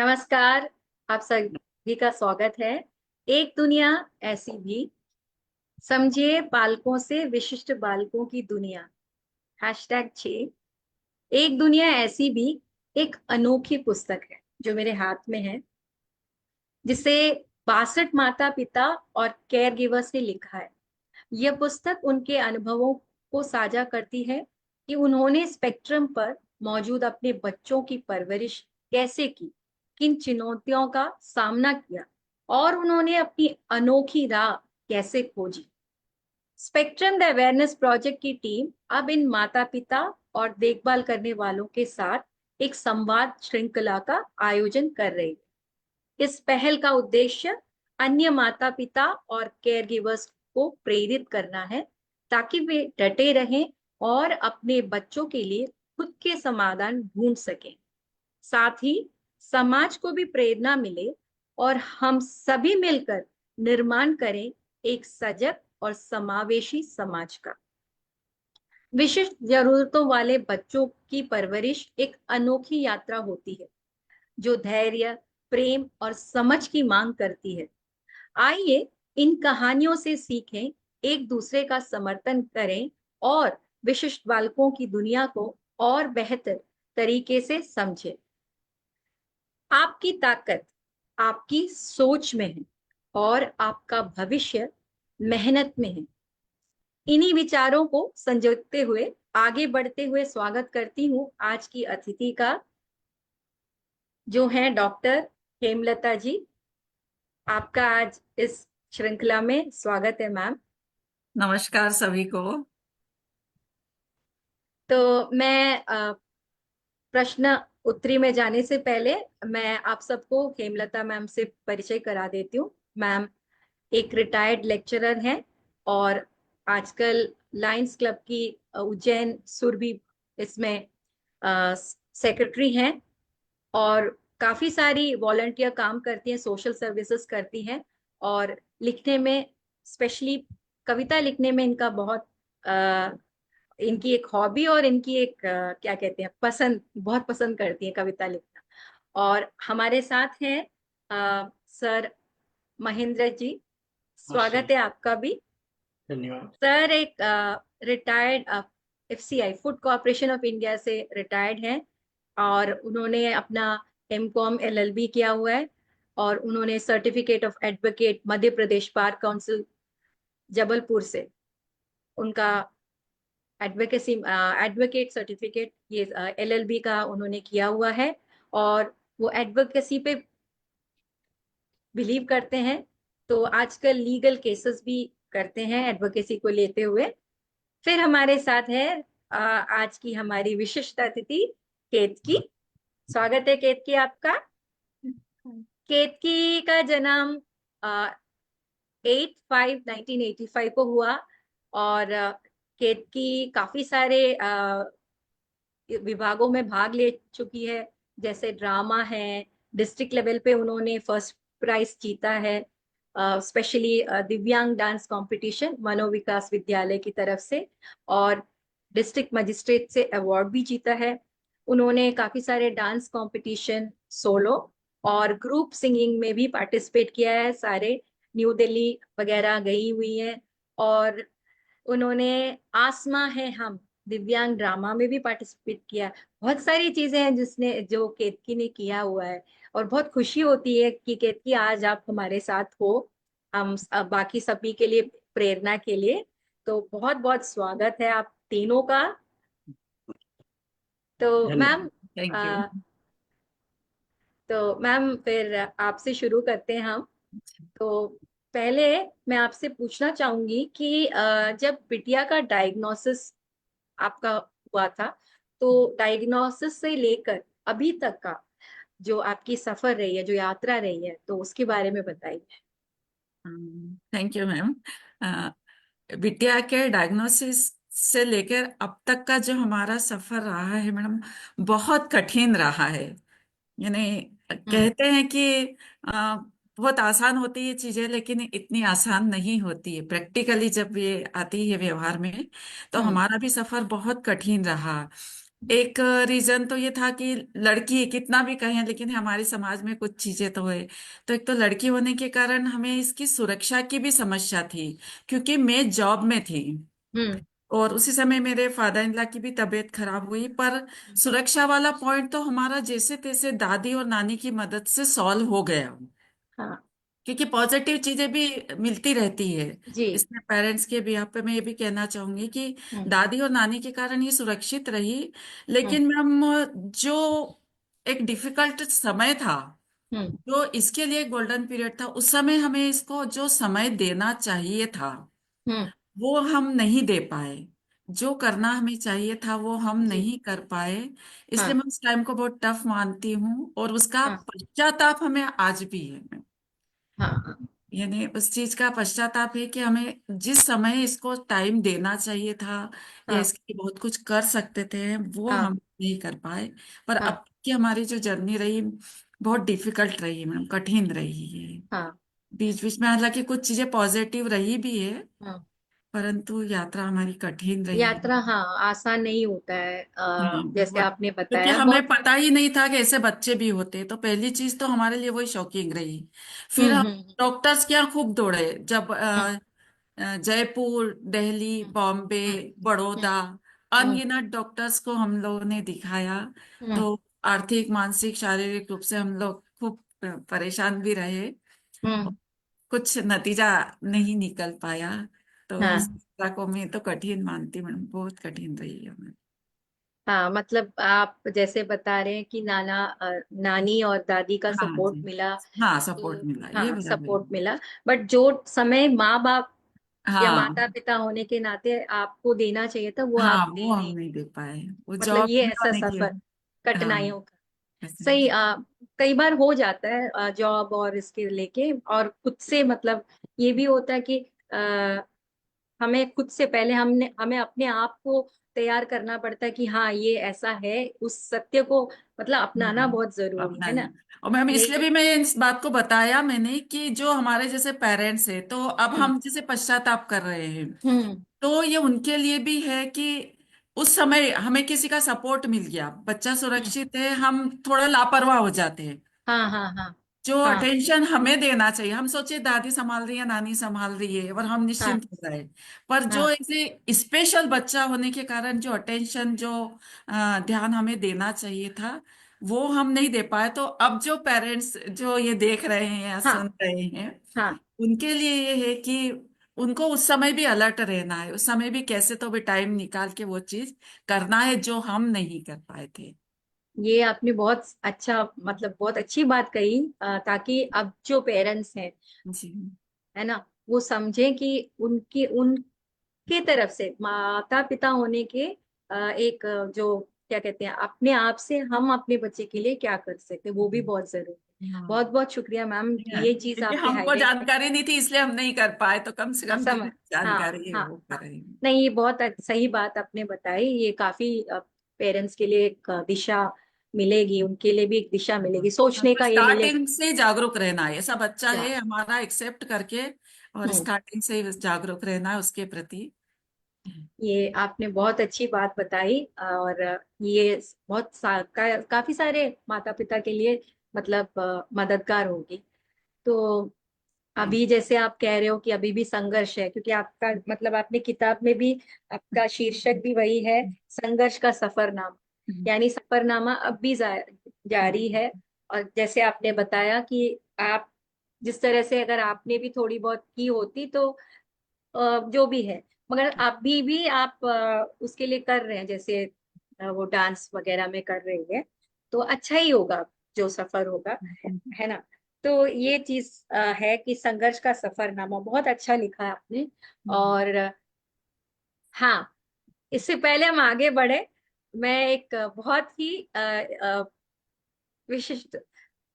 नमस्कार। आप सभी का स्वागत है। एक दुनिया ऐसी भी, समझिए बालकों से विशिष्ट बालकों की दुनिया। #6। एक दुनिया ऐसी भी एक अनोखी पुस्तक है जो मेरे हाथ में है, जिसे 62 माता पिता और केयर गिवर्स ने लिखा है। यह पुस्तक उनके अनुभवों को साझा करती है कि उन्होंने स्पेक्ट्रम पर मौजूद अपने बच्चों की परवरिश कैसे की, किन चुनौतियों का सामना किया और उन्होंने अपनी अनोखी राह कैसे खोजी। स्पेक्ट्रम द अवेयरनेस प्रोजेक्ट की टीम अब इन माता पिता और देखभाल करने वालों के साथ एक संवाद श्रृंखला का आयोजन कर रही है। इस पहल का उद्देश्य अन्य माता पिता और केयर गिवर्स को प्रेरित करना है, ताकि वे डटे रहें और अपने बच्चों के लिए खुद के समाधान ढूंढ सकें। साथ ही समाज को भी प्रेरणा मिले और हम सभी मिलकर निर्माण करें एक सजग और समावेशी समाज का। विशिष्ट जरूरतों वाले बच्चों की परवरिश एक अनोखी यात्रा होती है, जो धैर्य, प्रेम और समझ की मांग करती है। आइए इन कहानियों से सीखें, एक दूसरे का समर्थन करें और विशिष्ट बालकों की दुनिया को और बेहतर तरीके से समझें। आपकी ताकत आपकी सोच में है और आपका भविष्य मेहनत में है। इन्हीं विचारों को संजोते हुए आगे बढ़ते हुए स्वागत करती हूँ आज की अतिथि का, जो है डॉक्टर हेमलता जी। आपका आज इस श्रृंखला में स्वागत है मैम। नमस्कार सभी को। तो मैं प्रश्न उत्तरी में जाने से पहले मैं आप सबको हेमलता मैम से परिचय करा देती हूँ। मैम एक रिटायर्ड लेक्चरर हैं और आजकल लायंस क्लब की उज्जैन सुरभि इसमें सेक्रेटरी हैं और काफी सारी वॉलंटियर काम करती हैं, सोशल सर्विसेज करती हैं और लिखने में, स्पेशली कविता लिखने में इनका बहुत इनकी एक हॉबी और इनकी एक क्या कहते हैं, पसंद, बहुत पसंद करती हैं कविता लिखना। और हमारे साथ हैं सर महेंद्र जी। स्वागत है आपका भी। धन्यवाद। सर एक retired FCI food corporation of India से रिटायर्ड हैं और उन्होंने अपना MCOM LLB किया हुआ है और उन्होंने certificate of advocate Madhya Pradesh bar council Jabalpur से उनका एडवोकेट सर्टिफिकेट, ये LLB का उन्होंने किया हुआ है और वो एडवोकेसी पे बिलीव करते हैं। तो आजकल लीगल केसेस भी करते हैं एडवोकेसी को लेते हुए। फिर हमारे साथ है आज की हमारी विशिष्ट अतिथि केतकी। स्वागत है केतकी आपका। केतकी का जन्म 8/5/1985 को हुआ और केतकी काफी सारे विभागों में भाग ले चुकी है, जैसे ड्रामा है, डिस्ट्रिक्ट लेवल पे उन्होंने फर्स्ट प्राइज जीता है, स्पेशली दिव्यांग डांस कंपटीशन मनोविकास विद्यालय की तरफ से, और डिस्ट्रिक्ट मजिस्ट्रेट से अवार्ड भी जीता है। उन्होंने काफी सारे डांस कंपटीशन, सोलो और ग्रुप सिंगिंग में भी पार्टिसिपेट किया है, सारे न्यू दिल्ली वगैरह गई हुई है। और उन्होंने आसमां है हम दिव्यांग ड्रामा में भी पार्टिसिपेट किया है। बहुत सारी चीजें हैं जो केतकी ने किया हुआ है और बहुत खुशी होती है कि केतकी आज आप हमारे साथ हो, हम बाकी सभी के लिए प्रेरणा के लिए। तो बहुत बहुत स्वागत है आप तीनों का। तो मैम थैंक यू। फिर आपसे शुरू करते हैं हम। तो पहले मैं आपसे पूछना चाहूंगी कि जब बिटिया का डायग्नोसिस आपका हुआ था, तो डायग्नोसिस से लेकर अभी तक का जो आपकी सफर रही है, जो यात्रा रही है, तो उसके बारे में बताइए। Thank you ma'am. बिटिया के डायग्नोसिस से लेकर अब तक का जो हमारा सफर रहा है मैडम, बहुत कठिन रहा है। यानी हम्म। कहते हैं कि बहुत आसान होती है चीजें, लेकिन इतनी आसान नहीं होती है प्रैक्टिकली जब ये आती है व्यवहार में। तो हम्म। हमारा भी सफर बहुत कठिन रहा। एक रीजन तो ये था कि लड़की कितना भी कहें, लेकिन हमारे समाज में कुछ चीजें तो है। तो एक तो लड़की होने के कारण हमें इसकी सुरक्षा की भी समस्या थी, क्योंकि मैं जॉब में थी हम्म। और उसी समय मेरे फादर इन लॉ की भी तबीयत खराब हुई। पर सुरक्षा वाला पॉइंट तो हमारा जैसे तैसे दादी और नानी की मदद से सॉल्व हो गया, हाँ क्योंकि पॉजिटिव चीजें भी मिलती रहती है। जी। इसमें पेरेंट्स के भी आप पे मैं ये भी कहना चाहूंगी कि हम्म। दादी और नानी के कारण ये सुरक्षित रही। हम्म। लेकिन मैम जो एक डिफिकल्ट समय था, हम्म। जो इसके लिए गोल्डन पीरियड था, उस समय हमें इसको जो समय देना चाहिए था हम्म। वो हम नहीं दे पाए। जो करना हमें चाहिए था वो हम जी। नहीं कर पाए। इसलिए हाँ मैं उस टाइम को बहुत टफ मानती हूँ और उसका हाँ पश्चाताप हमें आज भी है। हाँ हाँ यानी उस चीज का पश्चाताप है कि हमें जिस समय इसको टाइम देना चाहिए था या हाँ इसके लिए बहुत कुछ कर सकते थे वो हाँ हम नहीं कर पाए। पर हाँ अब की हमारी जो जर्नी रही बहुत डिफिकल्ट रही है मैम, कठिन रही है। हाँ बीच बीच में हालांकि कुछ चीजें पॉजिटिव रही भी है, हाँ। परंतु यात्रा हमारी कठिन रही है। यात्रा हाँ आसान नहीं होता है, हाँ जैसे बहुत, आपने क्योंकि बताया हमें बहुत। पता ही नहीं था कि ऐसे बच्चे भी होते। तो पहली चीज तो हमारे लिए वही शॉकिंग रही। फिर हम हम्म। डॉक्टर्स के यहाँ खूब दौड़े, जब हम्म। जयपुर, दिल्ली, हम्म। बॉम्बे, हम्म। हम्म। बड़ौदा, हम्म। अनगिनत डॉक्टर्स को हम लोगों ने दिखाया। हम्म। तो आर्थिक, मानसिक, शारीरिक रूप से हम लोग खूब परेशान भी रहे। हम्म। कुछ नतीजा नहीं निकल पाया। तो इस हाँ यात्रा को मैं तो कठिन मानती हूँ मैडम, बहुत कठिन रही है। हाँ, मतलब आप जैसे बता रहे हैं कि नानी और दादी का हाँ सपोर्ट जी, मिला, हाँ सपोर्ट तो मिला, ये हाँ बराबर है। सपोर्ट मिला। बट जो समय माँ बाप या हाँ माता पिता होने के नाते आपको देना चाहिए था वो हाँ, आप वो दे हम नहीं नहीं पाए। दे पाए। वो मतलब जॉब ये भी ऐसा होने की। सफर हाँ कठिनाइयों का। ऐसे। सही, कई बार हो जाता है जॉब और इसके लेके, और खुद से मतलब ये भी होता है कि हमें खुद से पहले हमें अपने आप को तैयार करना पड़ता है कि हाँ ये ऐसा है, उस सत्य को मतलब अपनाना बहुत जरूरी अपना है है। ना। और मैम इसलिए यही। भी मैं इस बात को बताया मैंने कि जो हमारे जैसे पेरेंट्स हैं, तो अब हम्म। हम जैसे पश्चाताप कर रहे हैं, हम्म। तो ये उनके लिए भी है कि उस समय हमें किसी का सपोर्ट मिल गया, बच्चा हम्म। सुरक्षित है, हम थोड़ा लापरवाह हो जाते हैं। हाँ हाँ हाँ जो हाँ अटेंशन हमें देना चाहिए, हम सोचे दादी संभाल रही है, नानी संभाल रही है और हम हाँ निश्चिंत हो गए। पर जो हाँ ऐसे स्पेशल बच्चा होने के कारण जो अटेंशन, जो ध्यान हमें देना चाहिए था वो हम नहीं दे पाए। तो अब जो पेरेंट्स जो ये देख रहे हैं या हाँ सुन रहे हैं, हाँ। उनके लिए ये है कि उनको उस समय भी अलर्ट रहना है, उस समय भी कैसे तो भी टाइम निकाल के वो चीज करना है जो हम नहीं कर पाए थे। ये आपने बहुत अच्छा मतलब बहुत अच्छी बात कही, ताकि अब जो पेरेंट्स हैं, जी। है ना, वो समझें कि उनके तरफ से माता पिता होने के एक जो क्या कहते हैं, अपने आप से हम अपने बच्चे के लिए क्या कर सकते हैं वो भी बहुत जरूरी है। बहुत हाँ, बहुत शुक्रिया मैम, ये चीज क्योंकि आपने हमको हाईलाइट की। जानकारी नहीं थी इसलिए हम नहीं कर पाए, तो कम से कम समझ। जिन्हें हाँ जानकारी है हाँ वो हाँ। करें। नहीं, ये बहुत सही बात आपने बताई। ये काफी पेरेंट्स के लिए एक दिशा मिलेगी, उनके लिए भी एक दिशा मिलेगी, हाँ, सोचने तो का ये मिलेगा। स्टार्टिंग से ही जागरूक रहना है, ऐसा बच्चा जा। है हमारा एक्सेप्ट करके, और हम्म। स्टार्टिंग से ही जागरूक रहना है उसके प्रति। ये आपने बहुत अच्छी बात बताई, और ये काफी सारे माता पिता के लिए मतलब मददगार होगी। तो अभी जैसे आप कह रहे हो कि अभी भी संघर्ष है, क्योंकि आपका मतलब आपने किताब में भी आपका शीर्षक भी वही है, संघर्ष का सफरनामा। यानी सफरनामा अब भी जारी है। और जैसे आपने बताया कि आप जिस तरह से अगर आपने भी थोड़ी बहुत की होती तो जो भी है, मगर अभी भी आप उसके लिए कर रहे हैं, जैसे वो डांस वगैरह में कर रही है, तो अच्छा ही होगा जो सफर होगा, है ना। तो ये चीज है कि संघर्ष का सफरनामा बहुत अच्छा लिखा है आपने। और हाँ, इससे पहले हम आगे बढ़े, मैं एक बहुत ही विशिष्ट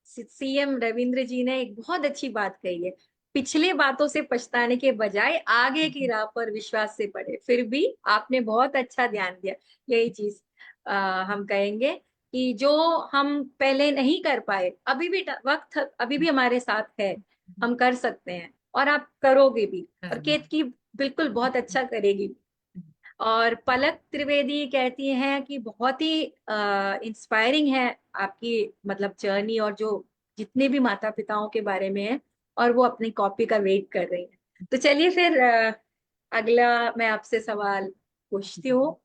सीएम रविंद्र जी ने एक बहुत अच्छी बात कही है, पिछले बातों से पछताने के बजाय आगे की राह पर विश्वास से बढ़े। फिर भी आपने बहुत अच्छा ध्यान दिया। यही चीज हम कहेंगे कि जो हम पहले नहीं कर पाए, अभी भी वक्त अभी भी हमारे साथ है, हम कर सकते हैं, और आप करोगे भी, और केत की बिल्कुल बहुत अच्छा करेगी। और पलक त्रिवेदी कहती हैं कि बहुत ही इंस्पायरिंग है आपकी मतलब जर्नी, और जो जितने भी माता पिताओं के बारे में है, और वो अपनी कॉपी का वेट कर रही हैं। तो चलिए फिर अगला मैं आपसे सवाल पूछती हूँ।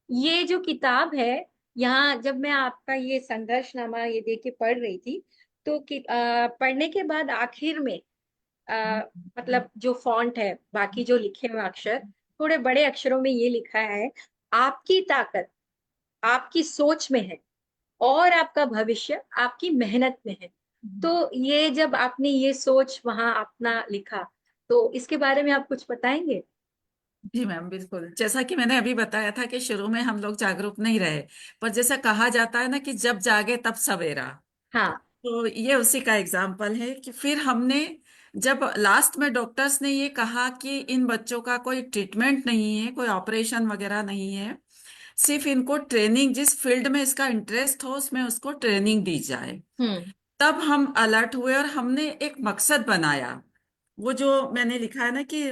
ये जो किताब है, यहाँ जब मैं आपका ये संघर्षनामा ये देख के पढ़ रही थी, तो पढ़ने के बाद आखिर में आ, मतलब जो फॉन्ट है, बाकी जो लिखे हुए अक्षर थोड़े बड़े अक्षरों में ये लिखा है, आपकी ताकत आपकी सोच में है, और आपका भविष्य आपकी मेहनत में है। तो ये जब आपने ये सोच वहां अपना लिखा, तो इसके बारे में आप कुछ बताएंगे? जी मैम, बिल्कुल जैसा कि मैंने अभी बताया था कि शुरू में हम लोग जागरूक नहीं रहे, पर जैसा कहा जाता है ना कि जब जागे तब सवेरा। हाँ। तो ये उसी का एग्जाम्पल है कि फिर हमने, जब लास्ट में डॉक्टर्स ने ये कहा कि इन बच्चों का कोई ट्रीटमेंट नहीं है, कोई ऑपरेशन वगैरह नहीं है, सिर्फ इनको ट्रेनिंग, जिस फील्ड में इसका इंटरेस्ट हो उसमें उसको ट्रेनिंग दी जाए, हम्म। तब हम अलर्ट हुए और हमने एक मकसद बनाया। वो जो मैंने लिखा है ना कि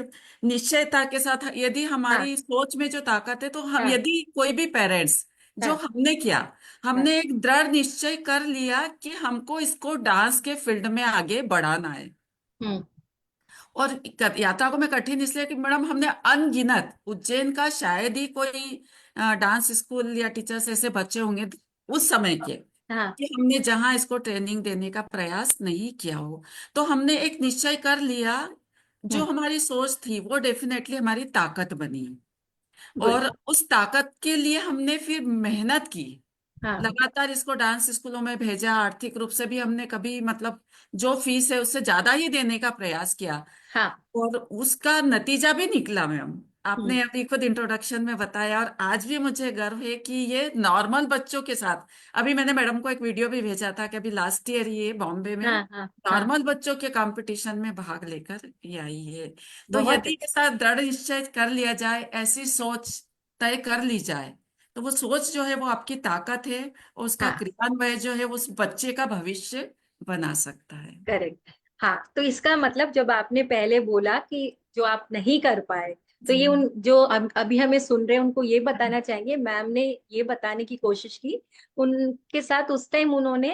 निश्चयता के साथ, यदि हाँ। हमारी सोच में जो ताकत है, तो हम, हाँ। यदि कोई भी पेरेंट्स, जो हाँ। हमने किया, हाँ। हमने एक दृढ़ निश्चय कर लिया कि हमको इसको डांस के फील्ड में आगे बढ़ाना है। हम्म। और यात्रा को मैं कठिन इसलिए कि मैडम हमने अनगिनत, उज्जैन का शायद ही कोई डांस स्कूल या टीचर्स ऐसे बच्चे होंगे उस समय के, हाँ। कि हमने जहां इसको ट्रेनिंग देने का प्रयास नहीं किया हो। तो हमने एक निश्चय कर लिया, जो हम्म। हमारी सोच थी वो डेफिनेटली हमारी ताकत बनी। गुड। और उस ताकत के लिए हमने फिर मेहनत की, हाँ। लगातार इसको डांस स्कूलों में भेजा, आर्थिक रूप से भी हमने कभी मतलब जो फीस है उससे ज्यादा ही देने का प्रयास किया। हाँ। और उसका नतीजा भी निकला मैम, हम्म। आपने अभी खुद इंट्रोडक्शन में बताया, और आज भी मुझे गर्व है कि ये नॉर्मल बच्चों के साथ, अभी मैंने मैडम को एक वीडियो भी भेजा था कि अभी लास्ट ईयर ये बॉम्बे में हाँ। हाँ। हाँ। नॉर्मल बच्चों के कंपटीशन में भाग लेकर ये आई है। तो बहुत यदि अच्छा। के साथ दृढ़ निश्चय कर लिया जाए, ऐसी सोच तय कर ली जाए, तो वो सोच जो है वो आपकी ताकत है, और उसका हाँ। क्रियान्वयन जो है वो उस बच्चे का भविष्य बना सकता है। करेक्ट। हाँ, तो इसका मतलब जब आपने पहले बोला कि जो आप नहीं कर पाए, तो जी। ये उन जो अभी हमें सुन रहे हैं उनको ये बताना चाहेंगे, मैम ने ये बताने की कोशिश की उनके साथ उस टाइम उन्होंने,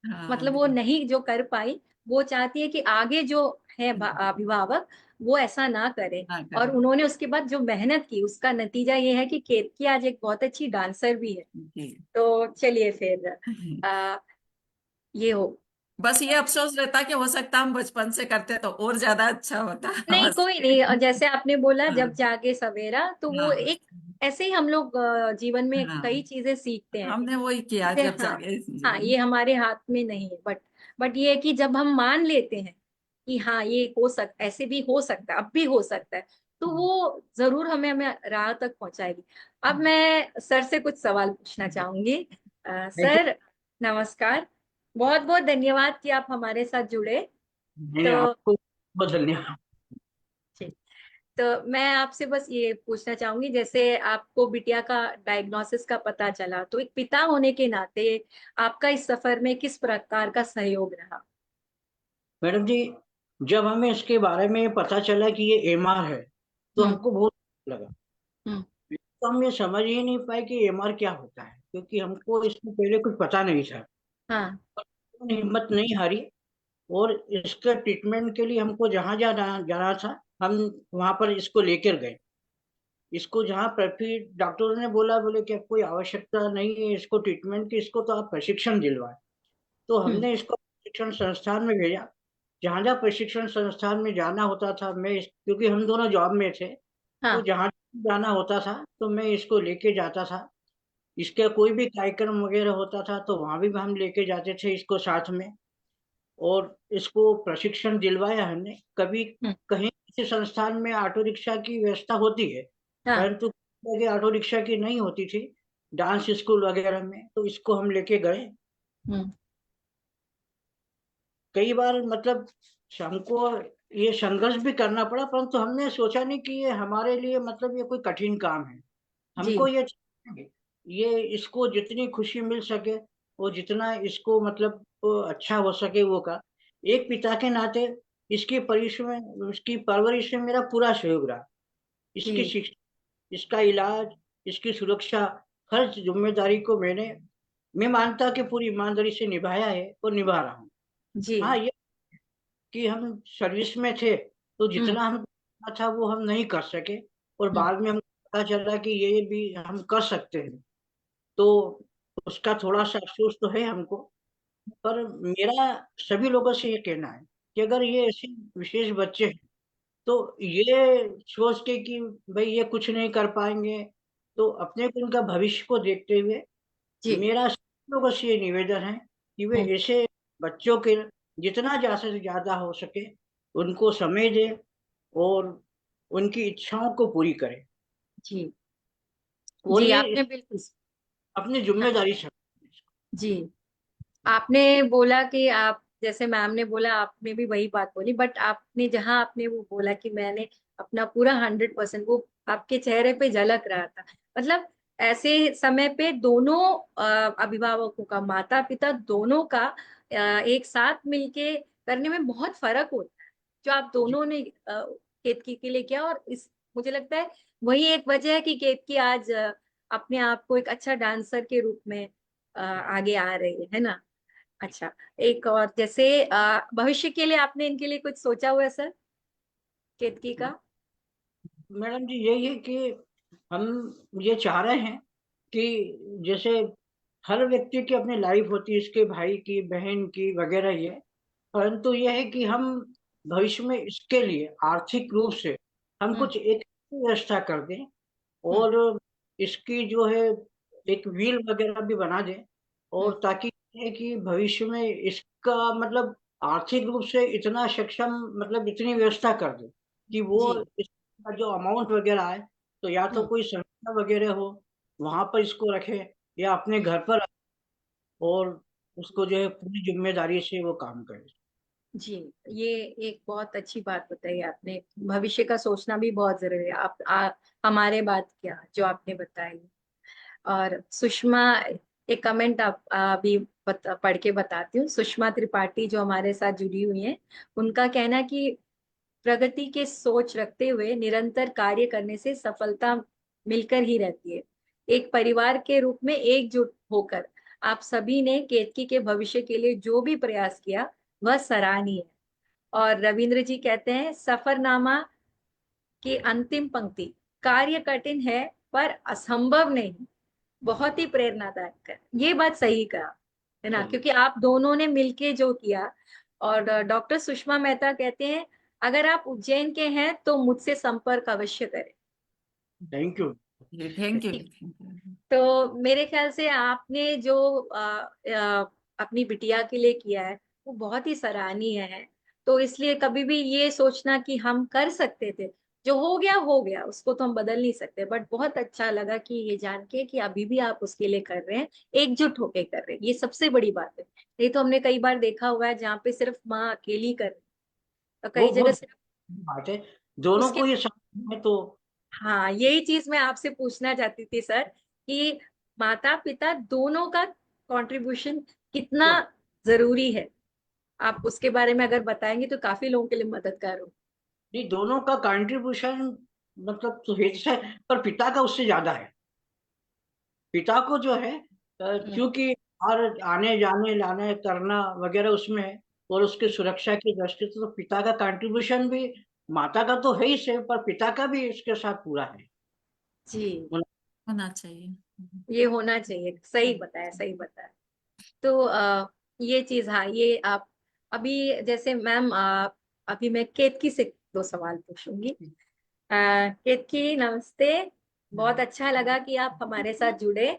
हाँ मतलब वो नहीं जो कर पाई, वो चाहती है कि आगे जो है अभिभावक वो ऐसा ना करे। ना और करें। उन्होंने उसके बाद जो मेहनत की उसका नतीजा ये है कि केतकी आज एक बहुत अच्छी डांसर भी है। जी। तो चलिए फिर ये हो। बस ये अफसोस रहता कि हो सकता हम बचपन से करते तो और ज्यादा अच्छा होता। नहीं, बस। कोई नहीं, और जैसे आपने बोला हाँ। जब जागे सवेरा, तो वो हाँ। एक ऐसे ही हम लोग जीवन में हाँ, कई चीजें सीखते हैं कि हमने वही किया चीजें, जब हाँ। जागे हाँ, जीवन। ये हमारे हाथ में नहीं है, बट ये है कि जब हम मान लेते हैं कि हाँ ये हो सकता, ऐसे भी हो सकता है, अब भी हो सकता है, तो वो जरूर हमें हमें राह तक पहुंचाएगी। अब मैं सर से कुछ सवाल पूछना चाहूंगी। Thank you. सर, नमस्कार। बहुत बहुत धन्यवाद कि आप हमारे साथ जुड़े। नहीं, तो आपको बहुत धन्यवाद। तो मैं आपसे बस ये पूछना चाहूंगी, जैसे आपको बिटिया का डायग्नोसिस का पता चला, तो एक पिता होने के नाते आपका इस सफर में किस प्रकार का सहयोग रहा? मैडम जी, जब हमें इसके बारे में पता चला कि ये एमआर है, तो हम्म। हमको बहुत लगा। हम्म। तो हम ये समझ ही नहीं पाए कि एमआर क्या होता है, क्योंकि हमको इससे पहले कुछ पता नहीं था। हाँ। हमने हिम्मत नहीं हारी, और इसके ट्रीटमेंट के लिए हमको जहाँ जाना जाना था, हम वहाँ पर इसको लेकर गए। इसको जहाँ पर फिर डॉक्टरों ने बोला, बोले कि अब कोई आवश्यकता नहीं है इसको ट्रीटमेंट की, इसको तो आप प्रशिक्षण दिलवाएं। तो हम्म। हमने इसको प्रशिक्षण संस्थान में भेजा। जहाँ जहाँ प्रशिक्षण संस्थान में जाना होता था, क्योंकि हम दोनों जॉब में थे, तो हाँ। जहाँ जाना होता था तो मैं इसको लेके जाता था। इसका कोई भी कार्यक्रम वगैरह होता था तो वहां भी हम लेके जाते थे इसको साथ में। और इसको प्रशिक्षण दिलवाया हमने। कभी हम्म। कहीं किसी संस्थान में ऑटो रिक्शा की व्यवस्था होती है, हाँ। परंतु ऑटो रिक्शा की नहीं होती थी डांस स्कूल वगैरह में, तो इसको हम लेके गए। हम्म। कई बार मतलब हमको ये संघर्ष भी करना पड़ा, परंतु हमने सोचा नहीं कि ये हमारे लिए मतलब ये कोई कठिन काम है। जी। हमको ये इसको जितनी खुशी मिल सके और जितना इसको मतलब अच्छा हो सके वो का, एक पिता के नाते इसकी परिश्रम, उसकी परवरिश में मेरा पूरा सहयोग रहा। इसकी जी। शिक्षा, इसका इलाज, इसकी सुरक्षा, हर जिम्मेदारी को मैं मानता कि पूरी ईमानदारी से निभाया है और निभा रहा हूँ। जी। हाँ, ये कि हम सर्विस में थे तो हम्म। जितना हम करना था वो हम नहीं कर सके, और हम्म। बाद में हमको पता चला कि ये भी हम कर सकते हैं, तो उसका थोड़ा सा अफसोस तो है हमको। पर मेरा सभी लोगों से ये कहना है कि अगर ये ऐसे विशेष बच्चे हैं तो ये सोच के कि भाई ये कुछ नहीं कर पाएंगे, तो अपने को उनका भविष्य को देखते हुए जी। मेरा सभी लोगों से ये निवेदन है कि वे हम्म। ऐसे बच्चों के जितना ज्यादा से ज्यादा हो सके उनको समय दें और उनकी इच्छाओं को पूरी करें, जी। और जी, ये आपने बिल्कुल। अपनी हाँ। जिम्मेदारी से। जी, आपने बोला कि आप, जैसे मैम ने बोला, आपने भी वही बात बोली, बट आपने जहां आपने वो बोला कि मैंने अपना पूरा 100%, वो आपके चेहरे पे झलक रहा था। मतलब ऐसे समय पे दोनों अभिभावकों का, माता पिता दोनों का एक साथ मिलके करने में बहुत फर्क होता है, जो आप जी, दोनों ने केतकी के लिए किया। और इस, मुझे लगता है वही एक वजह है कि केतकी आज अपने आप को एक अच्छा डांसर के रूप में आगे आ रही है ना। अच्छा, एक और, जैसे भविष्य के लिए आपने इनके लिए कुछ सोचा हुआ है सर, केतकी का? मैडम जी, यही है कि हम ये चाह रहे हैं कि जैसे हर व्यक्ति की अपनी लाइफ होती है, इसके भाई की, बहन की वगैरह ये, परंतु यह है कि हम भविष्य में इसके लिए आर्थिक रूप से हम हम्म। कुछ एक व्यवस्था कर दें, हम्म। और इसकी जो है एक व्हील वगैरह भी बना दें, हम्म। और ताकि ये है कि भविष्य में इसका मतलब आर्थिक रूप से इतना सक्षम, मतलब इतनी व्यवस्था कर दें कि वो जी। इसका जो अमाउंट वगैरह है, तो या तो हम्म। कोई संस्था वगैरह हो वहां पर इसको रखे, या अपने घर पर रखे, और उसको जो है पूरी जिम्मेदारी से वो काम करे। जी, ये एक बहुत अच्छी बात बताई आपने। भविष्य का सोचना भी बहुत जरूरी है। हमारे बात क्या जो आपने बताई। और सुषमा, एक कमेंट आप अभी पढ़ के बताती हूँ। सुषमा त्रिपाठी जो हमारे साथ जुड़ी हुई हैं, उनका कहना कि प्रगति के सोच रखते हुए निरंतर कार्य करने से सफलता मिलकर ही रहती है। एक परिवार के रूप में एकजुट होकर आप सभी ने केतकी के भविष्य के लिए जो भी प्रयास किया वह सराहनीय है। और रविंद्र जी कहते हैं, सफरनामा की अंतिम पंक्ति, कार्य कठिन है पर असंभव नहीं, बहुत ही प्रेरणादायक है। ये बात सही कहा है ना, चलिए, क्योंकि आप दोनों ने मिलके जो किया। और डॉक्टर सुषमा मेहता कहते हैं, अगर आप उज्जैन के हैं तो मुझसे संपर्क अवश्य करें। Thank you. Thank you, thank you. तो मेरे ख्याल से आपने जो अपनी बिटिया के लिए किया है वो बहुत ही सराहनीय है। तो इसलिए कभी भी ये सोचना कि हम कर सकते थे, जो हो गया, उसको तो हम बदल नहीं सकते। बट बहुत अच्छा लगा कि ये जान के कि अभी भी आप उसके लिए कर रहे हैं, एकजुट होके कर रहे हैं, ये सबसे बड़ी बात है। नहीं तो हमने कई बार देखा हुआ है जहाँ पे सिर्फ माँ अकेली कर रही है, और वो कई जगह बहुत सिर्फ बात है, दोनों उसके। को ये समझना है तो। हाँ, यही चीज मैं आपसे पूछना चाहती थी सर, कि माता पिता दोनों का कंट्रीब्यूशन कितना जरूरी है। आप उसके बारे में अगर बताएंगे तो काफी लोगों के लिए मददगार हो। नहीं, दोनों का कंट्रीब्यूशन मतलब तो है, पर पिता का उससे ज्यादा है। पिता को जो है हम्म। क्योंकि हर आने जाने लाने करना वगैरह उसमें है, और उसकी सुरक्षा की दृष्टि से तो पिता का कंट्रीब्यूशन भी, माता का तो है ही से, पर पिता का भी इसके साथ पूरा है। जी, होना चाहिए। ये होना चाहिए। सही बताया, सही बताया। तो ये चीज, हाँ, ये आप अभी, जैसे मैम, अभी मैं केतकी से दो सवाल पूछूंगी। केतकी, नमस्ते। बहुत अच्छा लगा कि आप हमारे साथ जुड़े।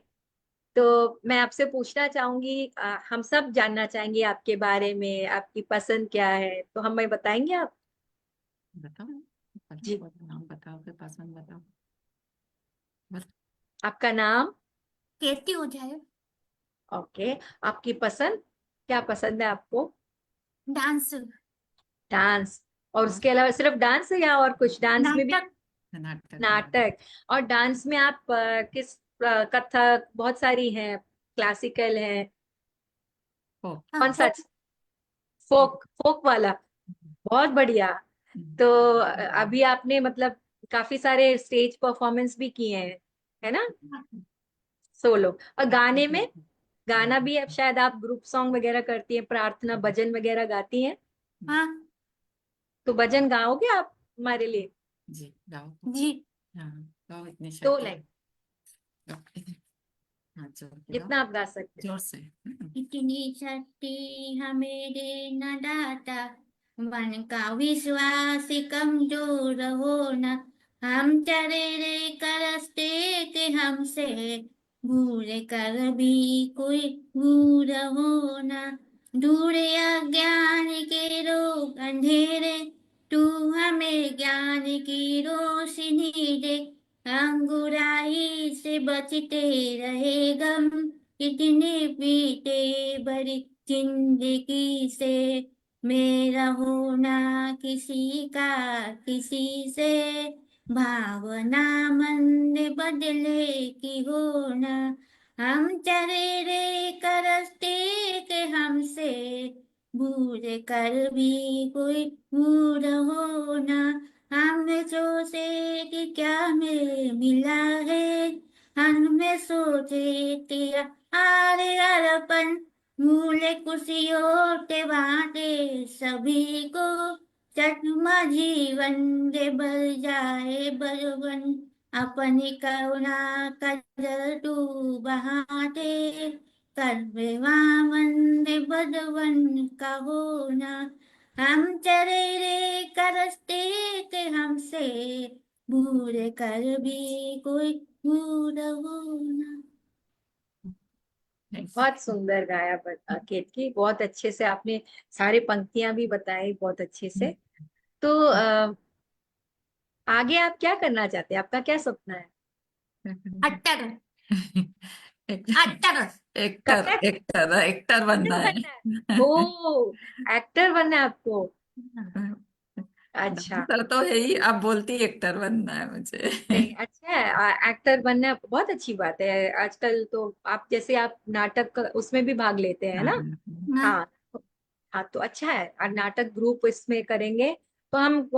तो मैं आपसे पूछना चाहूंगी, हम सब जानना चाहेंगे आपके बारे में, आपकी पसंद क्या है, तो हमें बताएंगे आप? बताओ, जी। नाम बताओ, फिर पसंद बताओ। बस। आपका नाम? कीर्ति हो जाए। ओके। आपकी पसंद, क्या पसंद है आपको? डांस। डांस। और और उसके अलावा सिर्फ डांस है या और कुछ? डांस में भी नाटक। नाटक। नाटक। और डांस में आप किस, कथक बहुत सारी हैं, क्लासिकल है, ओ। कौन सा? फोक, फोक वाला। बहुत बढ़िया। तो अभी आपने मतलब काफी सारे स्टेज परफॉर्मेंस भी किए हैं, है ना, सोलो। और गाने में, गाना भी अब शायद आप ग्रुप सॉन्ग वगैरह करती हैं, प्रार्थना भजन वगैरह गाती हैं, हाँ तो भजन गाओगे आप हमारे लिए? जी गाओ। जी। हाँ गाओ, इतनी 2 शक्ति लाइन, है। हाँ जोर के गाओ, जितना आप गा सकते जोर से। इतनी शक्ति हमें दे न दाता, मन का विश्वास कमजोर हो न। हम चले रे करस्ते के हमसे, भूले कर भी कोई दूर हो न। दूर अज्ञान के रोग अंधेरे, तू हमें ज्ञान की रोशनी दे। अंगुराई से बचते रहे गम, इतने बीते बड़ी जिंदगी से। मेरा होना किसी का किसी से, भावना मन ने बदले की होना। हम चले रे करस्ते के हमसे, भूल कर भी कोई भूल होना। हमने सोचे कि क्या मिल मिला है, हमें सोचे तेरा आरे अरपन। मूले खुशियों के बांटे सभी को, चकमा जीवन दे भर जाए बरबन। अपनी करुणा का जल तू बहाते, कर वामन दे बदवन का होना। हम चले रे करस्ते के हमसे, भूल कर भी कोई भूल होना। बहुत सुंदर गाया केतकी, बहुत अच्छे से आपने सारी पंक्तियां भी बताई बहुत अच्छे से। तो आगे आप क्या करना चाहते हैं, आपका क्या सपना है? Attar actor, attar. Actor, Kathak actor, actor बनना एक्टर है। बनना है? ओ, एक्टर बनना है आपको? अच्छा, डांसर तो है ही, अब बोलती एक्टर बनना है मुझे। नहीं अच्छा है, एक्टर बनना बहुत अच्छी बात है। आजकल तो आप जैसे आप उसमें भी भाग लेते हैं हाँ, ना? हाँ, हाँ तो अच्छा है, और नाटक ग्रुप इसमें करेंगे तो हम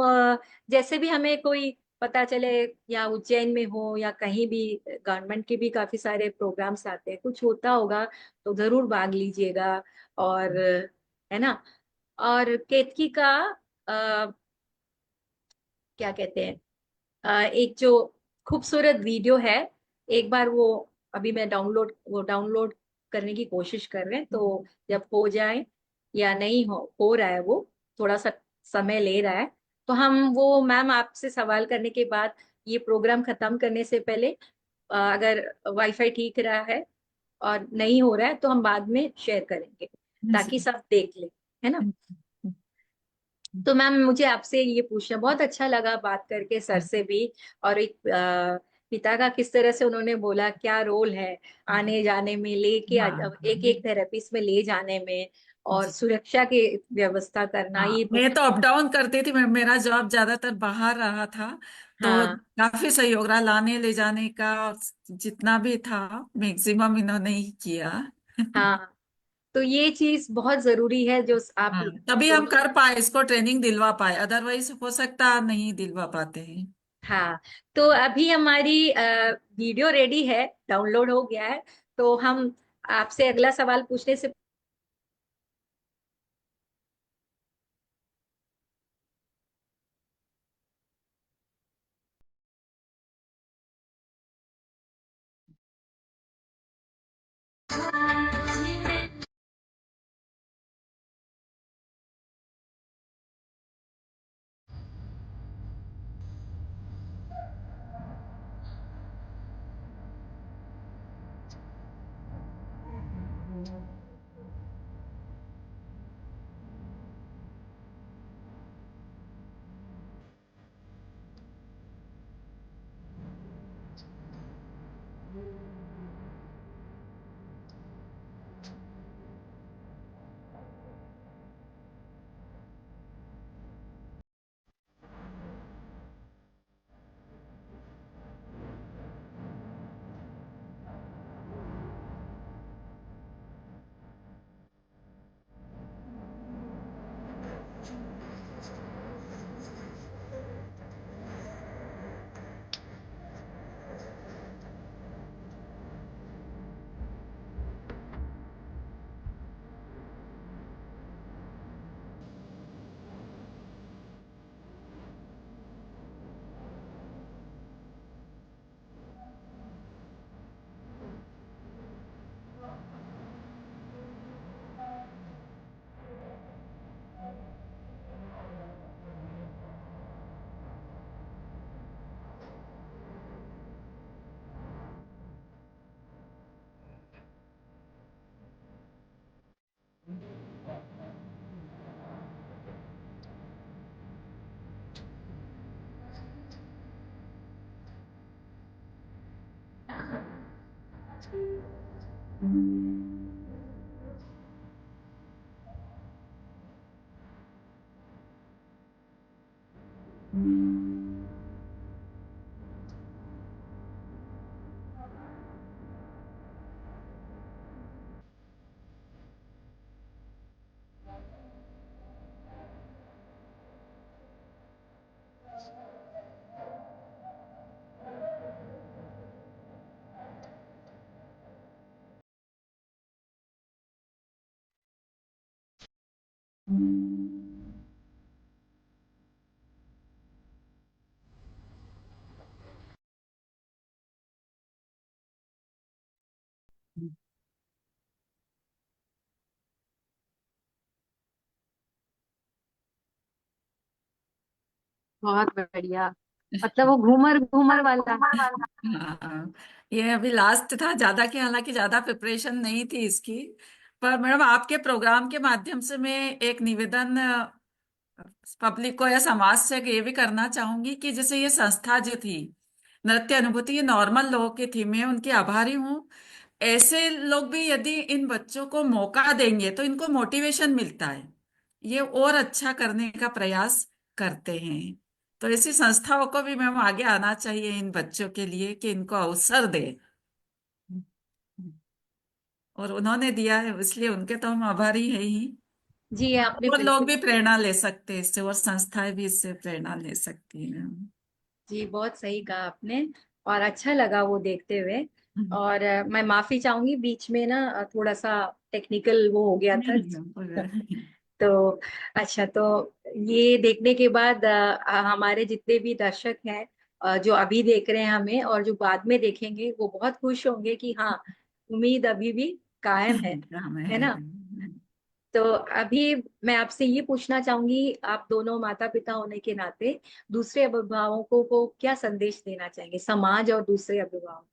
जैसे भी हमें कोई पता चले, या उज्जैन में हो या कहीं भी, गवर्नमेंट के भी काफी सारे प्रोग्राम्स आते हैं, कुछ होता होगा तो जरूर भाग लीजिएगा। और है ना, और केतकी का क्या कहते हैं, एक जो खूबसूरत वीडियो है, एक बार वो, अभी मैं डाउनलोड करने की कोशिश कर रहे हैं, तो जब हो जाए, या नहीं हो रहा है वो, थोड़ा सा समय ले रहा है, तो हम वो, मैम आपसे सवाल करने के बाद, ये प्रोग्राम खत्म करने से पहले, अगर वाईफाई ठीक रहा है और नहीं हो रहा है तो हम बाद में शेयर करेंगे, ताकि सब देख ले, है ना। तो मैम मुझे आपसे ये पूछना, बहुत अच्छा लगा बात करके सर से भी, और एक पिता का किस तरह से उन्होंने बोला क्या रोल है आने जाने में, लेके हाँ, एक एक थेरेपिस्ट में ले जाने में, और जी। सुरक्षा की व्यवस्था करना, हाँ ये मैं बहुत। तो अप डाउन करती थी, मेरा जॉब ज्यादातर बाहर रहा था, तो हाँ, काफी सहयोग रहा लाने ले जाने का, जितना भी था मैक्सिमम इन्होंने ही किया। हाँ, तो ये चीज बहुत जरूरी है जो आप हाँ तभी जो हम लोग। कर पाए, इसको ट्रेनिंग दिलवा पाए, अदरवाइज हो सकता नहीं दिलवा पाते हैं। हाँ, तो अभी हमारी वीडियो रेडी है, डाउनलोड हो गया है, तो हम आपसे अगला सवाल पूछने से बहुत बढ़िया। मतलब वो घूमर घूमर वाला। हाँ, ये अभी लास्ट था ज्यादा की, हालांकि ज्यादा प्रिपरेशन नहीं थी इसकी। पर मैडम आपके प्रोग्राम के माध्यम से मैं एक निवेदन पब्लिक को या समाज से ये भी करना चाहूंगी कि जैसे ये संस्था जो थी नृत्य अनुभूति, ये नॉर्मल लोगों की थी, मैं उनकी आभारी हूँ। ऐसे लोग भी यदि इन बच्चों को मौका देंगे तो इनको मोटिवेशन मिलता है, ये और अच्छा करने का प्रयास करते हैं। तो ऐसी संस्थाओं को भी मैम आगे आना चाहिए इन बच्चों के लिए कि इनको अवसर दे, और उन्होंने दिया है इसलिए उनके तो हम आभारी है ही। जी, आपने और लोग बिल्कुल भी सही। प्रेरणा ले सकते हैं इससे, और संस्थाएं भी इससे प्रेरणा ले सकती हैं। जी, बहुत सही कहा आपने। और अच्छा लगा वो देखते हुए। और मैं माफी चाहूंगी, बीच में ना थोड़ा सा टेक्निकल वो हो गया नहीं था। नहीं मैम, कोई बात नहीं। तो अच्छा, तो ये देखने के बाद हमारे जितने भी दर्शक हैं, जो अभी देख रहे हैं हमें और जो बाद में देखेंगे, वो बहुत खुश होंगे कि हाँ, उम्मीद अभी भी कायम हमें है है। ना। तो अभी मैं आपसे ये पूछना चाहूंगी, आप दोनों माता पिता होने के नाते दूसरे अभिभावकों को क्या संदेश देना चाहेंगे, समाज और दूसरे अभिभावक।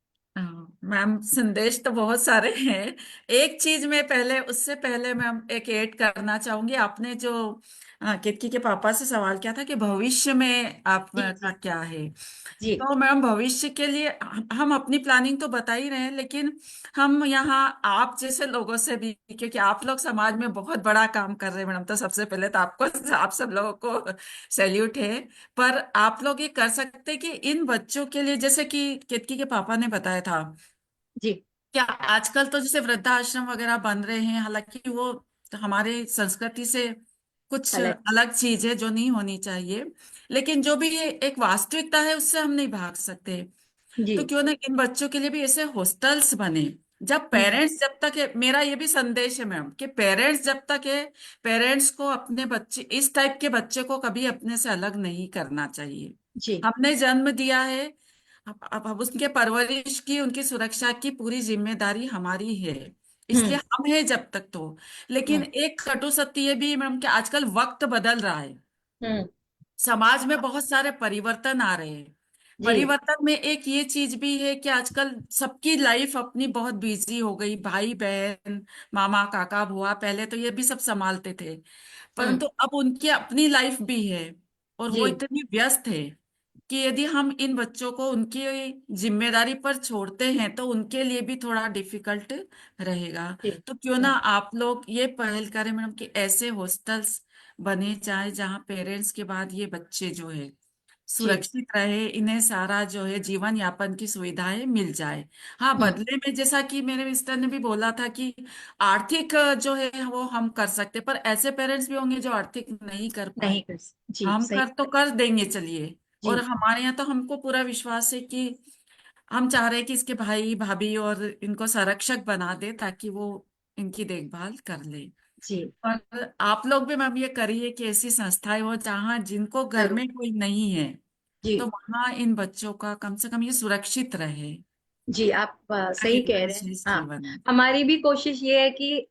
मैम संदेश तो बहुत सारे हैं। एक चीज मैं पहले, उससे पहले मैम एक ऐड करना चाहूंगी। आपने जो केतकी के पापा से सवाल किया था कि भविष्य में जी आपका जी क्या है, जी तो मैम भविष्य के लिए हम अपनी प्लानिंग तो बता ही रहे हैं, लेकिन हम यहाँ आप जैसे लोगों से भी, क्योंकि आप लोग समाज में बहुत बड़ा काम कर रहे हैं मैडम, तो सबसे पहले तो आपको आप सब लोगों को सैल्यूट है। पर आप लोग ये कर सकते हैं कि इन बच्चों के लिए, जैसे कि केतकी के पापा ने बताया था, जी। क्या आजकल तो जैसे वृद्धाश्रम वगैरह बन रहे हैं, हालांकि वो हमारे संस्कृति से कुछ अलग। अलग चीज है जो नहीं होनी चाहिए, लेकिन जो भी ये एक वास्तविकता है उससे हम नहीं भाग सकते। जी। तो क्यों ना इन बच्चों के लिए भी ऐसे हॉस्टल्स बने, जब हम्म। पेरेंट्स जब तक है, मेरा ये भी संदेश है मैम कि पेरेंट्स जब तक है, पेरेंट्स को अपने बच्चे, इस टाइप के बच्चे को कभी अपने से अलग नहीं करना चाहिए। जी। हमने जन्म दिया है, अब उसके परवरिश की, उनकी सुरक्षा की पूरी जिम्मेदारी हमारी है, इसलिए हम्म। हम है जब तक तो। लेकिन हम्म। एक कटु सत्य ये भी मैम कि आजकल वक्त बदल रहा है, हम्म। समाज में बहुत सारे परिवर्तन आ रहे हैं। जी परिवर्तन में एक ये चीज भी है कि आजकल सबकी लाइफ अपनी बहुत बिजी हो गई, भाई बहन, मामा काका बुआ, पहले तो ये भी सब संभालते थे, हम्म। परंतु अब उनकी अपनी लाइफ भी है, और वो जी इतनी व्यस्त है कि यदि हम इन बच्चों को उनकी जिम्मेदारी पर छोड़ते हैं तो उनके लिए भी थोड़ा डिफिकल्ट रहेगा। जी। तो क्यों ना आप लोग ये पहल करें मैडम कि ऐसे हॉस्टल्स बने जाए जहाँ पेरेंट्स के बाद ये बच्चे जो है जी। सुरक्षित रहे, इन्हें सारा जो है जीवन यापन की सुविधाएं मिल जाए। हाँ, हम्म। बदले में जैसा कि मेरे मिस्टर ने भी बोला था कि आर्थिक जो है वो हम कर सकते, पर ऐसे पेरेंट्स भी होंगे जो आर्थिक नहीं कर नहीं पाए, कर जी, हम सही कर तो बात। कर देंगे चलिए। और जी हमारे यहाँ तो हमको पूरा विश्वास है कि हम चाह रहे हैं कि इसके भाई भाभी और इनको संरक्षक बना दे ताकि वो इनकी देखभाल कर ले। जी। पर आप लोग भी मैम ये करिए कि ऐसी संस्थाएं हो जहाँ जिनको घर जरूर। में कोई नहीं है, जी तो वहां इन बच्चों का कम से कम ये सुरक्षित रहे, जी, आप ताकि सही कह इनका रहे हैं। शेष हाँ, जीवन। हमारी भी कोशिश ये है कि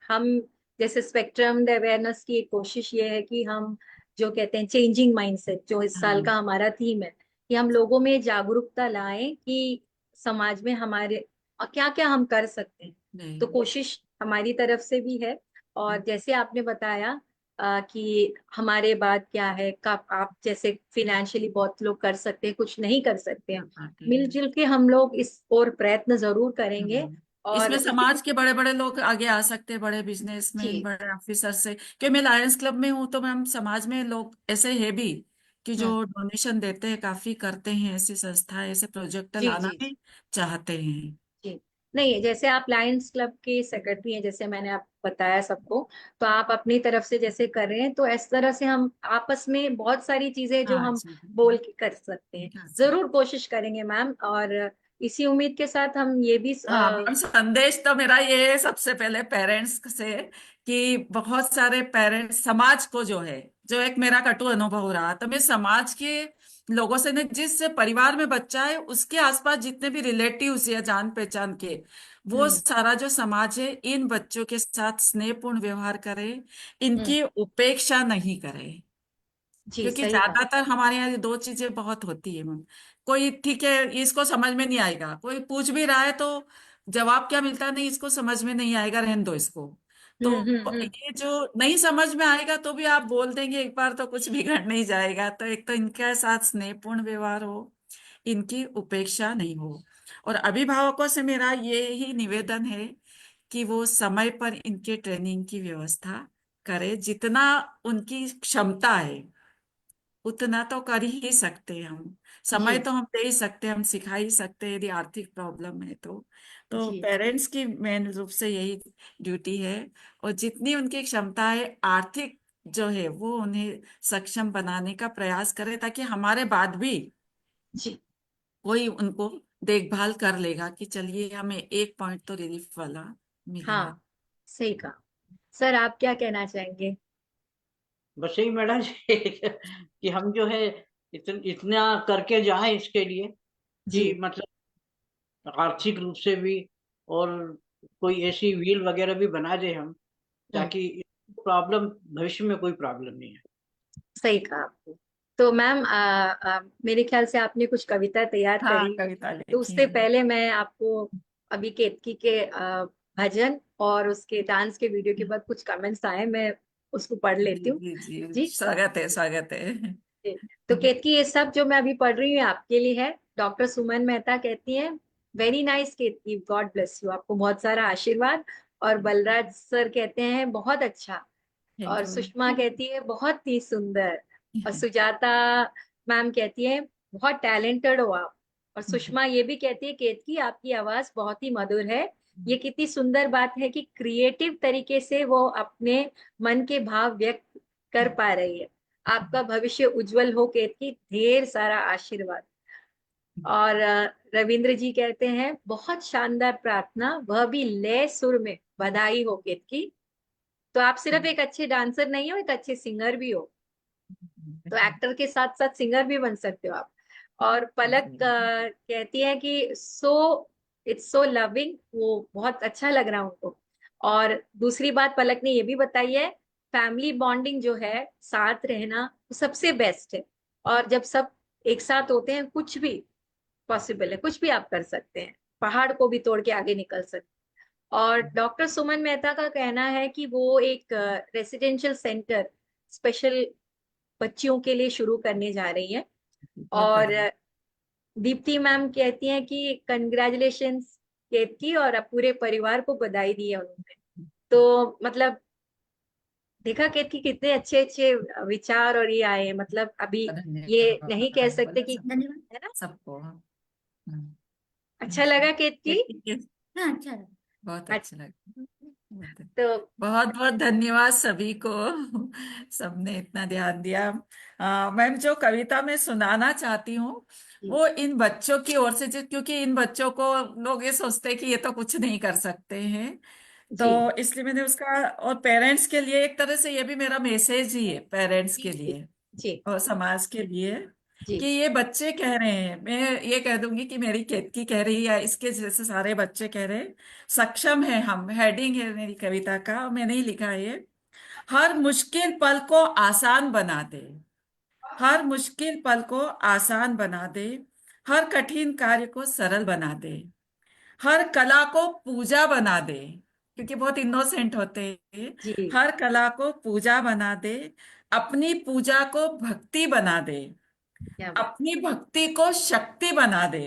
हम जैसे स्पेक्ट्रम अवेयरनेस की एक कोशिश ये है कि हम जो कहते हैं चेंजिंग माइंडसेट, जो इस साल हाँ, का हमारा थीम है, कि हम लोगों में जागरूकता लाएं कि समाज में हमारे क्या क्या हम कर सकते हैं। तो नहीं, कोशिश हमारी तरफ से भी है। और जैसे आपने बताया कि हमारे बाद क्या है, कब आप जैसे फिनेंशियली बहुत लोग कर सकते हैं, कुछ नहीं कर सकते हैं, कर पाते हैं। मिलजुल के हम लोग इस और प्रयत्न जरूर करेंगे। इसमें और समाज के बड़े बड़े लोग आगे आ सकते हैं, बड़े बिजनेसमैन, जी। बड़े ऑफिसर से। क्योंकि मैं लायंस क्लब में हूँ, तो मैम समाज में लोग ऐसे है भी कि हम्म। जो डोनेशन देते हैं, काफी करते हैं, ऐसी संस्थाएं ऐसे प्रोजेक्ट जी लाना जी भी चाहते हैं। जी। नहीं, जैसे आप लायंस क्लब के सेक्रेटरी हैं, जैसे मैंने आप बताया सबको, तो आप अपनी तरफ से जैसे कर रहे हैं, तो इस तरह से हम आपस में बहुत सारी चीजें जो हाँ हम जी, बोल के कर सकते हैं। हाँ जी। जरूर कोशिश करेंगे मैम, और इसी उम्मीद के साथ हम ये भी हाँ मैम, संदेश तो मेरा ये है सबसे पहले पेरेंट्स से, कि बहुत सारे पेरेंट्स समाज को जो है, जो एक मेरा कटु अनुभव रहा, तो मैं समाज के लोगों से ने, जिस परिवार में बच्चा है उसके आसपास जितने भी रिलेटिव्स या जान पहचान के, वो हम्म सारा जो समाज है इन बच्चों के साथ स्नेहपूर्ण व्यवहार करे, हम्म। इनकी उपेक्षा नहीं करे। जी, क्योंकि सही कहा। ज्यादातर हमारे यहाँ ये दो चीजें बहुत होती है मैम। कोई ठीक है, इसको समझ में नहीं आएगा, कोई पूछ भी रहा है तो जवाब क्या मिलता है, नहीं इसको समझ में नहीं आएगा, रहने दो इसको। तो हम्म। ये जो नहीं समझ में आएगा तो भी आप बोल देंगे एक बार, तो कुछ बिगड़ नहीं जाएगा। तो एक तो इनके साथ स्नेहपूर्ण व्यवहार हो, इनकी उपेक्षा नहीं हो। और अभिभावकों से मेरा ये ही निवेदन है कि वो समय पर इनके ट्रेनिंग की व्यवस्था करे, जितना उनकी क्षमता है उतना तो कर ही सकते हैं हम। समय जी तो हम दे ही सकते हैं, हम सिखा ही सकते हैं, यदि आर्थिक प्रॉब्लम है तो जी पेरेंट्स की मेन रूप से यही ड्यूटी है। और जितनी उनकी क्षमता है आर्थिक जो है, वो उन्हें सक्षम बनाने का प्रयास करें, ताकि हमारे बाद भी जी। कोई उनको देखभाल कर लेगा कि चलिए हमें एक पॉइंट तो रिलीफ वाला मिलेगा। हाँ, सही कहा। सर, आप क्या कहना चाहेंगे? बस यही मैडम जी कि हम जो है इतना करके जाएं इसके लिए जी। कि मतलब आर्थिक रूप से भी, और कोई ऐसी व्हील वगैरह भी बना दे हम, हम्म। ताकि प्रॉब्लम, भविष्य में कोई प्रॉब्लम नहीं है। सही कहा आपने। तो मैम, मेरे ख्याल से आपने कुछ कविता तैयार हाँ, करी, कविता तो लिखी उससे है। पहले मैं आपको अभी केतकी के भजन और उसके डांस के वीडियो के बाद कुछ कमेंट्स आए, मैं उसको पढ़ जी लेती हूँ। जी जी, जी स्वागत है, स्वागत है। जी। तो केतकी, ये सब जो मैं अभी पढ़ रही हूँ आपके लिए है। डॉक्टर सुमन मेहता कहती हैं, very nice Ketki, God bless you, आपको बहुत सारा आशीर्वाद। और बलराज सर कहते हैं बहुत अच्छा। थैंक और यू। सुषमा कहती है बहुत ही सुंदर। और सुजाता मैम कहती है बहुत टैलेंटेड हो आप। और सुषमा ये भी कहती है, केतकी आपकी आवाज बहुत ही मधुर है। ये कितनी सुंदर बात है कि क्रिएटिव तरीके से वो अपने मन के भाव व्यक्त कर पा रही है। आपका भविष्य उज्जवल हो केतकी, ढेर सारा आशीर्वाद। और रविंद्र जी कहते हैं बहुत शानदार प्रार्थना, वह भी लय सुर में, बधाई हो केतकी। तो आप सिर्फ एक अच्छे डांसर नहीं हो, एक अच्छे सिंगर भी हो। तो एक्टर के साथ साथ सिंगर भी बन सकते हो आप। और पलक कहती है कि इट्स सो लविंग, वो बहुत अच्छा लग रहा है उनको। और दूसरी बात पलक ने ये भी बताई है, फैमिली बॉन्डिंग जो है, साथ रहना, वो सबसे बेस्ट है। और जब सब एक साथ होते हैं, कुछ भी पॉसिबल है, कुछ भी आप कर सकते हैं, पहाड़ को भी तोड़ के आगे निकल सकते हैं। और डॉक्टर सुमन मेहता का कहना है कि वो एक रेसिडेंशियल सेंटर स्पेशल बच्चियों के लिए शुरू करने जा रही है। बहुत और बढ़िया। दीप्ति मैम कहती हैं कि कंग्रेचुलेशंस केतकी, और अब पूरे परिवार को बधाई दी है उन्होंने। तो मतलब देखा केतकी, कितने अच्छे अच्छे विचार और ये आए हैं। मतलब अभी ये नहीं कह धन्यवाद सकते बोला कि, धन्यवाद। है ना? सबको। अच्छा लगा केतकी? हाँ, अच्छा लगा। बहुत अच्छा। अच्छा लगा। तो बहुत बहुत धन्यवाद सभी को, सबने इतना ध्यान दिया। मैम, जो कविता मैं सुनाना चाहती हूँ जी वो इन बच्चों की ओर से, क्योंकि इन बच्चों को लोग ये सोचते हैं कि ये तो कुछ नहीं कर सकते हैं, तो जी इसलिए मैंने उसका, और पेरेंट्स के लिए एक तरह से ये भी मेरा मैसेज ही है, पेरेंट्स जी के जी लिए जी और समाज के लिए, कि जी ये बच्चे कह रहे हैं, मैं ये कह दूंगी कि मेरी केतकी कह रही है, इसके जैसे सारे बच्चे कह रहे हैं, सक्षम है हम, हेडिंग है मेरी कविता का, और मैंने ही लिखा है ये। हर मुश्किल पल को आसान बना दे, हर मुश्किल पल को आसान बना दे, हर कठिन कार्य को सरल बना दे, हर कला को पूजा बना दे, क्योंकि बहुत इनोसेंट होते हैं, जी। हर कला को पूजा बना दे, अपनी पूजा को भक्ति बना दे, क्या बात, अपनी भक्ति को शक्ति बना दे।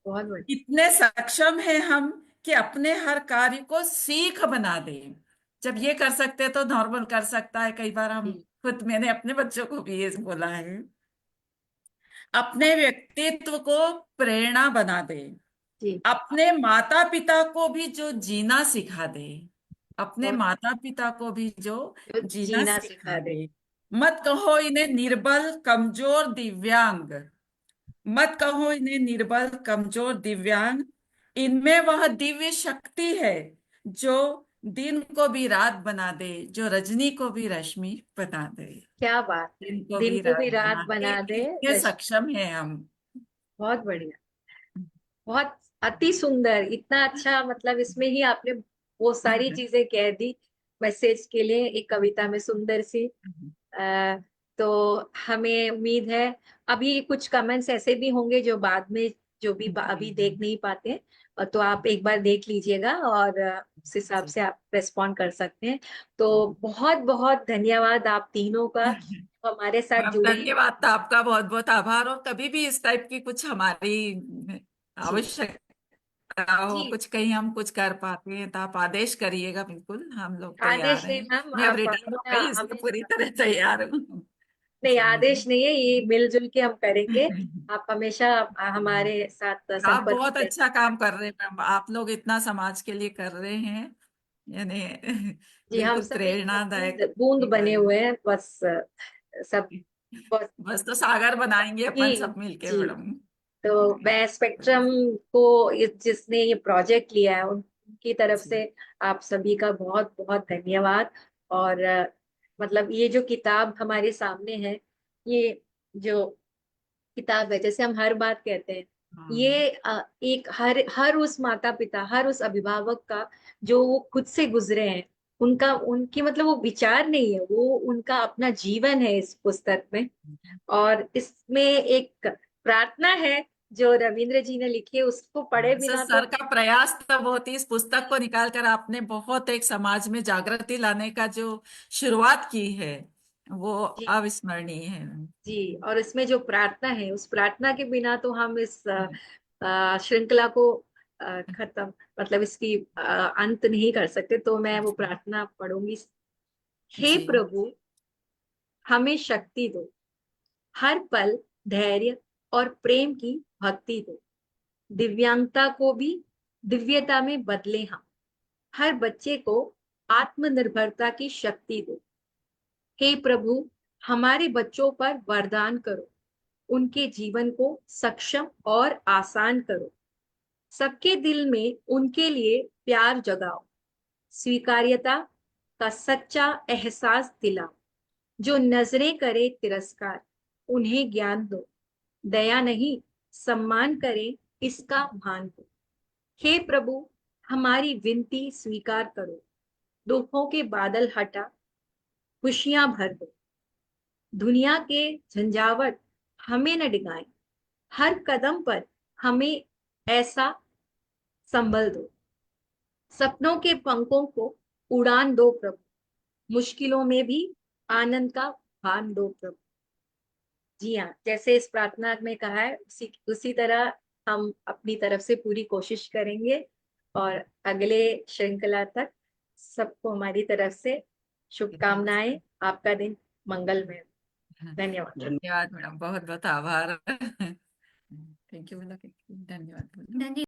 बहुत बढ़िया। इतने सक्षम हैं हम कि अपने हर कार्य को सीख बना दे। जब ये कर सकते तो नॉर्मल कर सकता है। कई बार हम जी खुद, मैंने अपने बच्चों को भी ये बोला है, अपने व्यक्तित्व को प्रेरणा बना दे, जी अपने माता पिता को भी जो जीना सिखा दे, अपने बहुत माता पिता को भी जो जो जीना जीना सिखा सिखा दे। दे। मत कहो इन्हें निर्बल कमजोर दिव्यांग, मत कहो इन्हें निर्बल कमजोर दिव्यांग, इनमें वह दिव्य शक्ति है जो दिन को भी रात बना दे, जो रजनी को भी रश्मि बना दे। क्या बात है, दिन को दिन भी को रात भी रात बना दे, बना दे इतने रश्मि। सक्षम है हम। बहुत बढ़िया, बहुत अति सुंदर, इतना अच्छा, मतलब इसमें ही आपने वो सारी चीजें कह दी मैसेज के लिए एक कविता में, सुंदर सी। अ, तो हमें उम्मीद है अभी कुछ कमेंट्स ऐसे भी होंगे जो बाद में, जो भी अभी देख नहीं पाते, तो आप एक बार देख लीजिएगा और उस हिसाब से आप रेस्पॉन्ड कर सकते हैं। तो बहुत बहुत धन्यवाद आप तीनों का हमारे साथ मैम जुड़े। धन्यवाद, तो आपका बहुत बहुत आभार। और कभी भी इस टाइप की कुछ हमारी जी आवश्यकता हो, जी, कुछ कहीं हम कुछ कर पाते हैं, तो आप आदेश करिएगा, बिल्कुल हम लोग आदेश तैयार नहीं हैं। मैम, मैं अब आप रिटायर हो हमेशा गई, इसलिए पूरी हमेशा, तरह तैयार हूँ। नहीं जी। आदेश नहीं है, ये मिलजुल के हम करेंगे। आप हमेशा हमारे साथ आप संपर्क बहुत में। अच्छा काम कर रहे हैं मैम, आप लोग इतना समाज के लिए कर रहे हैं, यानी जी हम बिल्कुल सब एक प्रेरणादायक बूंद बूंद बने है। हुए हैं बस, सब बस। बस तो सागर बनाएंगे अपन जी सब मिलके जी, मैडम। तो मैं स्पेक्ट्रम को जिसने ये प्रोजेक्ट लिया है उनकी तरफ जी से आप सभी का बहुत बहुत धन्यवाद। और मतलब ये जो किताब हमारे सामने है, ये जो किताब है, जैसे हम हर बात कहते हैं, हाँ। ये एक हर हर उस माता पिता, हर उस अभिभावक का जो वो खुद से गुजरे हैं, उनका, उनकी मतलब वो विचार नहीं है, वो उनका अपना जीवन है इस पुस्तक में। और इसमें एक प्रार्थना है जो रविंद्र जी ने लिखी है, उसको पढ़े सर, बिना तो सर का प्रयास तब होती, इस पुस्तक को निकाल कर आपने बहुत एक समाज में जागृति लाने का जो शुरुआत की है, वो जी अविस्मरणीय है। जी, और इसमें जो प्रार्थना है, उस प्रार्थना के बिना तो हम इस श्रृंखला को खत्म, मतलब इसकी अंत नहीं कर सकते। तो मैं वो प्रार्थना पढ़ूंगी। हे जी प्रभु, हमें शक्ति दो, हर पल धैर्य और प्रेम की भक्ति दो, दिव्यांगता को भी दिव्यता में बदले हम, हर बच्चे को आत्मनिर्भरता की शक्ति दो। हे प्रभु, हमारे बच्चों पर वरदान करो, उनके जीवन को सक्षम और आसान करो, सबके दिल में उनके लिए प्यार जगाओ, स्वीकार्यता का सच्चा एहसास दिलाओ, जो नजरें करे तिरस्कार उन्हें ज्ञान दो, दया नहीं सम्मान करें इसका भान दो। हे प्रभु, हमारी विनती स्वीकार करो, दुखों के बादल हटा खुशियां भर दो, दुनिया के झंझावट हमें न डिगाए, हर कदम पर हमें ऐसा संबल दो, सपनों के पंखों को उड़ान दो प्रभु, मुश्किलों में भी आनंद का भान दो प्रभु। जी हाँ, जैसे इस प्रार्थना में कहा है, उसी उसी तरह हम अपनी तरफ से पूरी कोशिश करेंगे। और अगले श्रृंखला तक सबको हमारी तरफ से शुभकामनाएं। आपका दिन मंगलमय हो। धन्यवाद। धन्यवाद। धन्यवाद मैडम, बहुत बहुत आभार। थैंक यू बोला, धन्यवाद बोला। धन्यवाद।